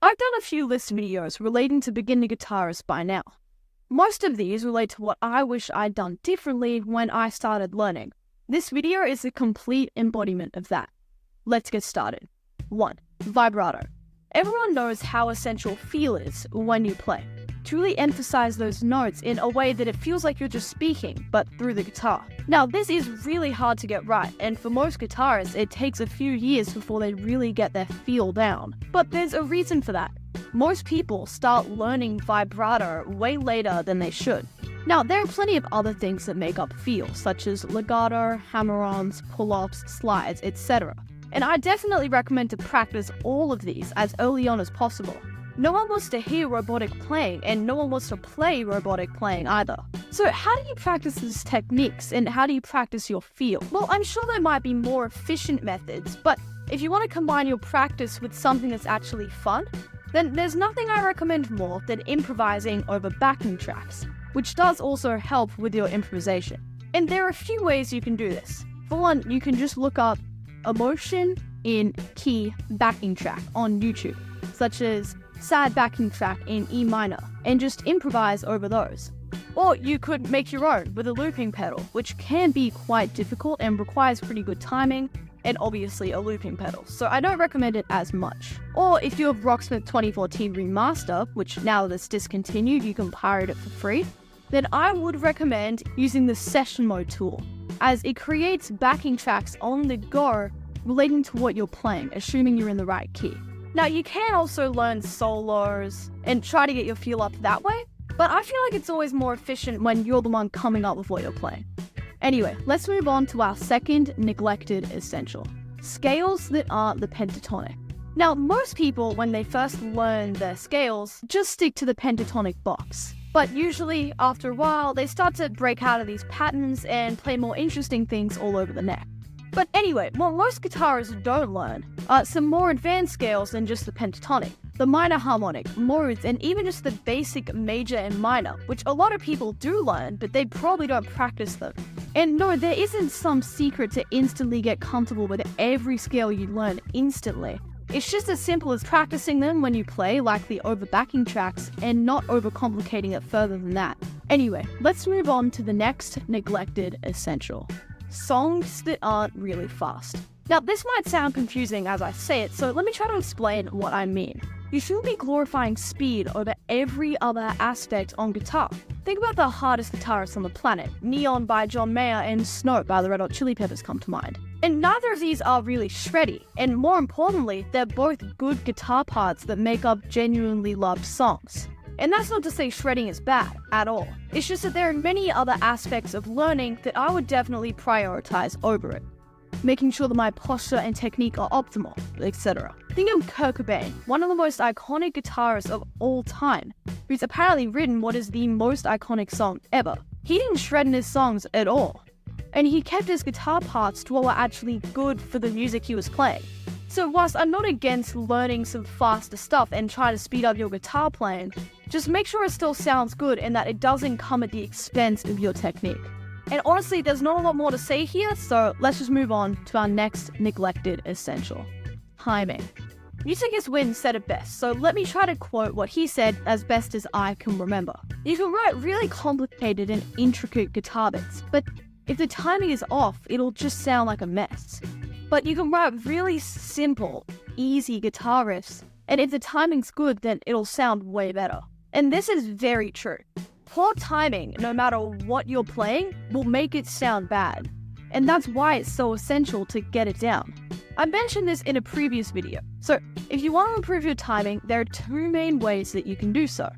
I've done a few list videos relating to beginner guitarists by now. Most of these relate to what I wish I'd done differently when I started learning. This video is a complete embodiment of that. Let's get started. 1. Vibrato. Everyone knows how essential feel is when you play. Truly emphasize those notes in a way that it feels like you're just speaking, but through the guitar. Now, this is really hard to get right, and for most guitarists, it takes a few years before they really get their feel down. But there's a reason for that. Most people start learning vibrato way later than they should. Now, there are plenty of other things that make up feel, such as legato, hammer-ons, pull-offs, slides, etc. And I definitely recommend to practice all of these as early on as possible. No one wants to hear robotic playing, and no one wants to play robotic playing either. So how do you practice these techniques, and how do you practice your feel? Well, I'm sure there might be more efficient methods, but if you want to combine your practice with something that's actually fun, then there's nothing I recommend more than improvising over backing tracks, which does also help with your improvisation. And there are a few ways you can do this. For one, you can just look up emotion in key backing track on YouTube, such as sad backing track in E minor, and just improvise over those. Or you could make your own with a looping pedal, which can be quite difficult and requires pretty good timing, and obviously a looping pedal, so I don't recommend it as much. Or if you have Rocksmith 2014 Remaster, which now that it's discontinued you can pirate it for free, then I would recommend using the session mode tool, as it creates backing tracks on the go relating to what you're playing, assuming you're in the right key. Now, you can also learn solos and try to get your feel up that way, but I feel like it's always more efficient when you're the one coming up with what you're playing. Anyway, let's move on to our second neglected essential: scales that aren't the pentatonic. Now, most people, when they first learn their scales, just stick to the pentatonic box. But usually, after a while, they start to break out of these patterns and play more interesting things all over the neck. But anyway, what most guitarists don't learn are some more advanced scales than just the pentatonic, the minor harmonic, modes, and even just the basic major and minor, which a lot of people do learn, but they probably don't practice them. And no, there isn't some secret to instantly get comfortable with every scale you learn instantly. It's just as simple as practicing them when you play, like the over backing tracks, and not overcomplicating it further than that. Anyway, let's move on to the next neglected essential: songs that aren't really fast. Now, this might sound confusing as I say it, so let me try to explain what I mean. You shouldn't be glorifying speed over every other aspect on guitar. Think about the hardest guitarists on the planet. Neon by John Mayer and Snow by the Red Hot Chili Peppers come to mind. And neither of these are really shreddy, and more importantly, they're both good guitar parts that make up genuinely loved songs. And that's not to say shredding is bad at all. It's just that there are many other aspects of learning that I would definitely prioritize over it. Making sure that my posture and technique are optimal, etc. Think of Kurt Cobain, one of the most iconic guitarists of all time, who's apparently written what is the most iconic song ever. He didn't shred in his songs at all, and he kept his guitar parts to what were actually good for the music he was playing. So whilst I'm not against learning some faster stuff and try to speed up your guitar playing, just make sure it still sounds good and that it doesn't come at the expense of your technique. And honestly, there's not a lot more to say here, so let's just move on to our next neglected essential: timing. Musicus Win said it best, so let me try to quote what he said as best as I can remember. You can write really complicated and intricate guitar bits, but if the timing is off, it'll just sound like a mess. But you can write really simple, easy guitar riffs, and if the timing's good, then it'll sound way better. And this is very true. Poor timing, no matter what you're playing, will make it sound bad. And that's why it's so essential to get it down. I mentioned this in a previous video. So if you want to improve your timing, there are two main ways that you can do so.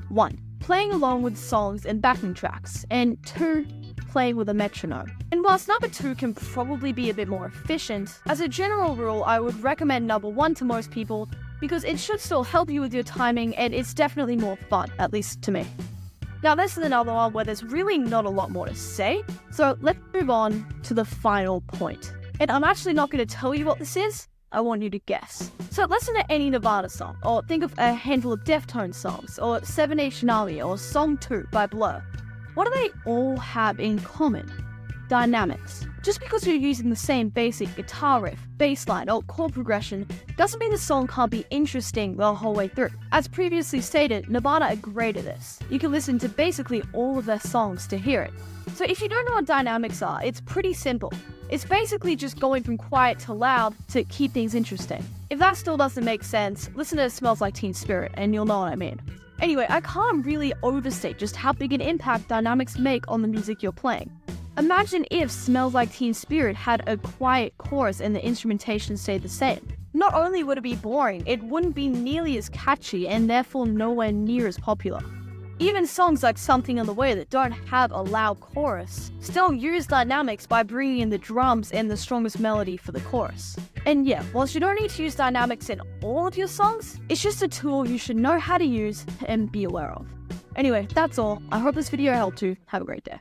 1. Playing along with songs and backing tracks. And 2. Playing with a metronome. And whilst number 2 can probably be a bit more efficient, as a general rule I would recommend number 1 to most people because it should still help you with your timing and it's definitely more fun, at least to me. Now this is another one where there's really not a lot more to say, so let's move on to the final point. And I'm actually not going to tell you what this is, I want you to guess. So listen to any Nirvana song, or think of a handful of Deftones songs, or Seven Nation Army, or Song 2 by Blur. What do they all have in common? dynamics. Just because you're using the same basic guitar riff, bass line, or chord progression doesn't mean the song can't be interesting the whole way through. As previously stated, Nirvana are great at this. You can listen to basically all of their songs to hear it. So if you don't know what dynamics are, it's pretty simple. It's basically just going from quiet to loud to keep things interesting. If that still doesn't make sense, listen to Smells Like Teen Spirit and you'll know what I mean. Anyway, I can't really overstate just how big an impact dynamics make on the music you're playing. Imagine if Smells Like Teen Spirit had a quiet chorus and the instrumentation stayed the same. Not only would it be boring, it wouldn't be nearly as catchy and therefore nowhere near as popular. Even songs like Something on the Way that don't have a loud chorus still use dynamics by bringing in the drums and the strongest melody for the chorus. And yeah, whilst you don't need to use dynamics in all of your songs, it's just a tool you should know how to use and be aware of. Anyway, that's all. I hope this video helped you. Have a great day.